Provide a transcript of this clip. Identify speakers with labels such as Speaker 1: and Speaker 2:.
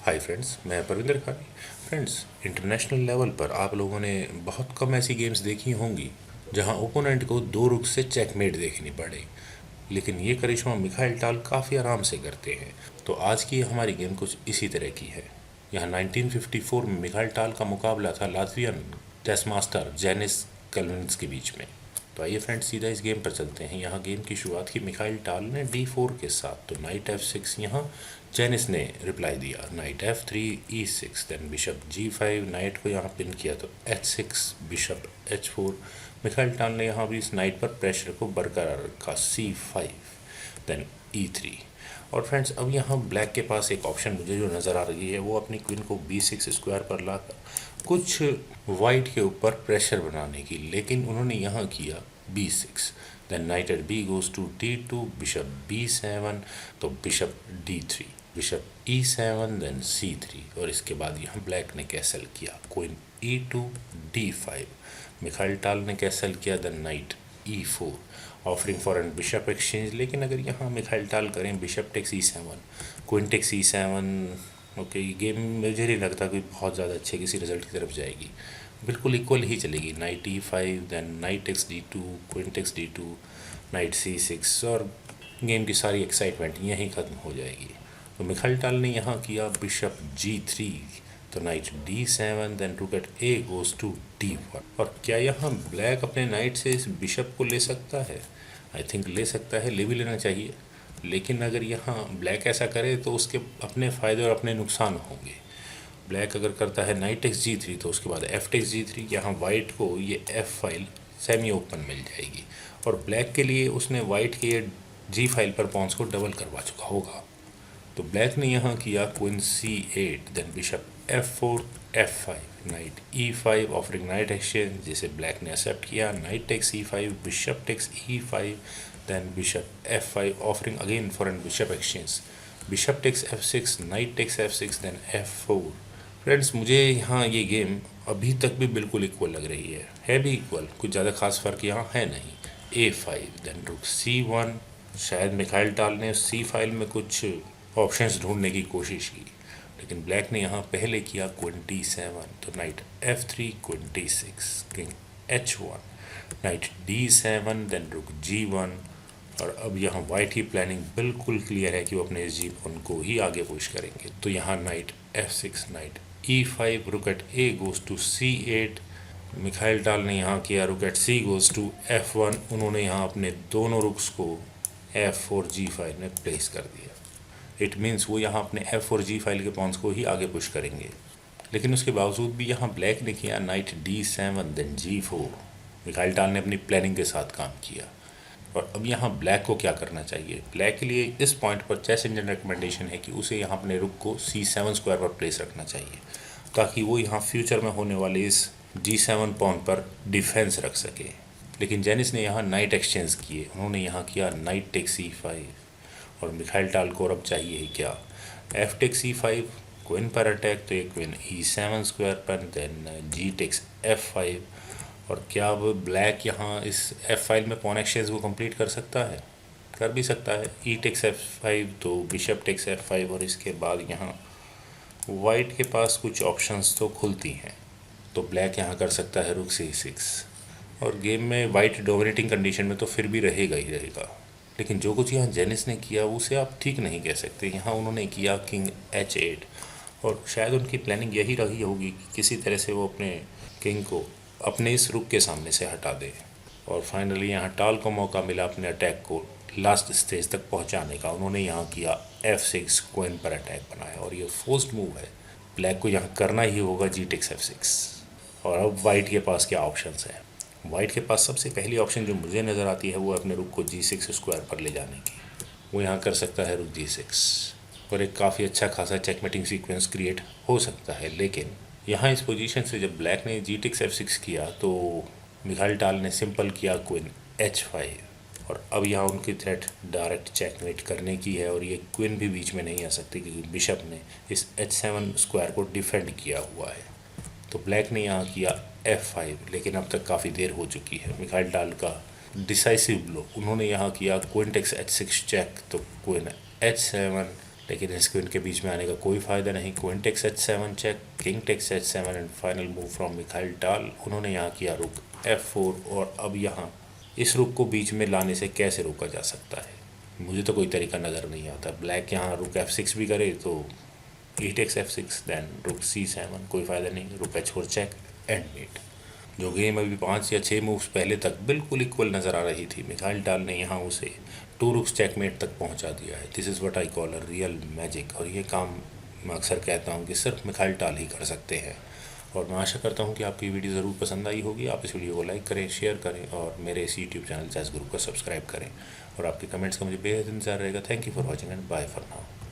Speaker 1: Hi friends, मैं परविंदर खानी। Friends, international level पर आप लोगों ने बहुत कम ऐसी गेम्स देखी होंगी जहां ओपोनेंट को दो रुख से चेकमेट देखनी पड़े, लेकिन ये करिश्मा मिखाइल टाल काफ़ी आराम से करते हैं। तो आज की हमारी गेम कुछ इसी तरह की है। यहाँ 1954 में मिखाइल टाल का मुकाबला था लातवियन टेस्ट मास्टर जेनिस कलविन्स के बीच में। तो आइए फ्रेंड्स, सीधा इस गेम पर चलते हैं। यहाँ गेम की शुरुआत की मिखाइल टाल ने D4 के साथ, तो नाइट F6। यहाँ जेनिस ने रिप्लाई दिया night F3 E6, then bishop G5, night को यहाँ पिन किया तो H6, bishop H4। Mikhail Tal ने यहाँ भी इस नाइट पर प्रेशर को बरकरार रखा C5, देन E3। और फ्रेंड्स, अब यहाँ ब्लैक के पास एक ऑप्शन मुझे जो नज़र आ रही है वो अपनी क्वीन को B6 स्क्वायर पर लाकर कुछ वाइट के ऊपर प्रेशर बनाने की, लेकिन उन्होंने यहाँ किया B6, then knight at B goes to D2, bishop B7, तो bishop D3, bishop E7, then C3। और इसके बाद यहाँ ब्लैक ने कैसल किया queen E2 D5, Mikhail Tal ने कैसल किया, then knight E4 offering for an bishop exchange. लेकिन अगर यहाँ मिखाइल टाल करें bishop takes E7, queen takes E7, okay, ये गेम मुझे नहीं लगता कि बहुत ज़्यादा अच्छे किसी रिजल्ट की तरफ जाएगी, बिल्कुल इक्वल ही चलेगी। Knight E5, then knight takes D2, queen takes D2, knight C6, और गेम की सारी एक्साइटमेंट यहीं ख़त्म हो जाएगी। तो मिखाइल टाल ने यहाँ किया बिशप G3, तो knight D7, then rook at A goes to D1। और क्या यहाँ ब्लैक अपने नाइट से इस बिशप को ले सकता है? आई थिंक ले सकता है, ले भी लेना चाहिए। लेकिन अगर यहाँ ब्लैक ऐसा करे तो उसके अपने फ़ायदे और अपने नुकसान होंगे। ब्लैक अगर करता है नाइट टेक्स G3, तो उसके बाद F टेक्स G3, यहाँ वाइट को ये F फाइल सेमी ओपन मिल जाएगी, और ब्लैक के लिए उसने वाइट के ये G फाइल पर पॉन्स को डबल करवा चुका होगा। तो ब्लैक ने यहाँ किया queen C8, then bishop F4 F5, knight E5 offering knight exchange, जिसे ब्लैक ने एक्सेप्ट किया। Knight takes E5, bishop takes E5, then bishop F5 offering again for an bishop exchange, bishop takes F6, knight takes F6, then F4। Friends, मुझे यहाँ ये game अभी तक भी बिल्कुल इक्वल लग रही है भी इक्वल, कुछ ज़्यादा खास फ़र्क यहाँ है नहीं। A5, देन रुक C1। शायद मिखाइल टाल ने C फाइल में कुछ ऑप्शंस ढूंढने की कोशिश की, लेकिन ब्लैक ने यहाँ पहले किया क्वीन D7, तो knight F3, queen D6, king H1, knight D7, then rook G1। और अब यहाँ वाइट की प्लानिंग बिल्कुल क्लियर है कि वो अपने इस G1 को ही आगे पुश करेंगे। तो यहाँ night F6, knight E5, rook at A goes to C8। Mikhail Tal ने यहाँ किया रुक eight C goes to F1। उन्होंने यहाँ अपने दोनों रुक्स को F4 G फाइल में प्लेस कर दिया। इट मीन्स वो यहाँ अपने F4 G फाइल के पॉन्स को ही आगे पुश करेंगे। लेकिन उसके बावजूद भी यहाँ ब्लैक ने किया night D7, then G4। Mikhail Tal ने अपनी प्लानिंग के साथ काम किया। और अब यहाँ ब्लैक को क्या करना चाहिए? ब्लैक के लिए इस पॉइंट पर चेस इंजन रिकमेंडेशन है कि उसे यहाँ अपने रुक को C7 स्क्वायर पर प्लेस रखना चाहिए, ताकि वो यहाँ फ्यूचर में होने वाले इस G7 पॉन पर डिफेंस रख सके। लेकिन जेनिस ने यहाँ नाइट एक्सचेंज किए। उन्होंने यहाँ किया नाइट टेक्स E5, और मिखाइल टाल को अब चाहिए ही क्या? F टेक्स E5, क्वीन पर अटैक, तो ये क्वीन E7 स्क्वायर पर, देन G टेक्स F5। और क्या अब ब्लैक यहाँ इस F फाइल में पॉन एक्सचेंज को कंप्लीट कर सकता है? कर भी सकता है। E टेक्स F5, तो बिशप टेक्स F5, और इसके बाद यहाँ वाइट के पास कुछ ऑप्शंस तो खुलती हैं। तो ब्लैक यहाँ कर सकता है रुक C6, और गेम में वाइट डोमिनेटिंग कंडीशन में तो फिर भी रहेगा ही रहेगा। लेकिन जो कुछ यहाँ जेनिस ने किया उसे आप ठीक नहीं कह सकते। यहाँ उन्होंने किया किंग H8, और शायद उनकी प्लानिंग यही रही होगी कि किसी तरह से वो अपने किंग को अपने इस रुक के सामने से हटा दे। और फाइनली यहाँ टाल को मौका मिला अपने अटैक को लास्ट स्टेज तक पहुँचाने का। उन्होंने यहाँ किया F6, क्वीन पर अटैक बनाया, और ये फोर्स्ड मूव है। ब्लैक को यहाँ करना ही होगा G टेक्स F6। और अब वाइट के पास क्या ऑप्शंस है? वाइट के पास सबसे पहली ऑप्शन जो मुझे नज़र आती है वो अपने रुक को G6 स्क्वायर पर ले जाने की। वो यहाँ कर सकता है रुक G6, और एक काफ़ी अच्छा खासा चेकमेटिंग सीक्वेंस क्रिएट हो सकता है। लेकिन यहाँ इस पोजीशन से जब ब्लैक ने G टेक्स F6 किया तो मिखाइल टाल ने सिंपल किया क्वीन H5। और अब यहाँ उनकी थ्रेट डायरेक्ट चेकमेट करने की है, और ये क्वीन भी बीच में नहीं आ सकती क्योंकि बिशप ने इस H7 स्क्वायर को डिफेंड किया हुआ है। तो ब्लैक ने यहाँ किया F5, लेकिन अब तक काफ़ी देर हो चुकी है। मिखाइल टाल का डिसाइसिव ब्लो, उन्होंने यहाँ किया क्वीन टेक्स H6 चेक, तो क्वीन H7, लेकिन इस क्वीन के बीच में आने का कोई फ़ायदा नहीं। Queen takes h7 check, king takes h7 and final move from Mikhail Tal. उन्होंने यहाँ किया रुक f4 और अब यहाँ इस रुक को बीच में लाने से कैसे रोका जा सकता है, मुझे तो कोई तरीका नज़र नहीं आता। ब्लैक यहाँ रुक f6 भी करे तो e टेक्स f6 देन रुक c7, कोई फ़ायदा नहीं, रुक h4 चेक एंड मेट। जो गेम अभी 5 या 6 मूव्स पहले तक बिल्कुल इक्वल नज़र आ रही थी, मिखाइल टाल ने यहाँ उसे 2 रुक्स चेकमेट तक पहुँचा दिया है। This is what I call a real magic, और ये काम मैं अक्सर कहता हूँ कि सिर्फ मिखाइल टाल ही कर सकते हैं। और मैं आशा करता हूँ कि आपकी वीडियो ज़रूर पसंद आई होगी। आप इस वीडियो को लाइक करें, शेयर करें और मेरे इस यूट्यूब चैनल चेस गुरु को सब्सक्राइब करें। और आपके कमेंट्स का मुझे बेहद इंतजार रहेगा। Thank you for watching and bye for now.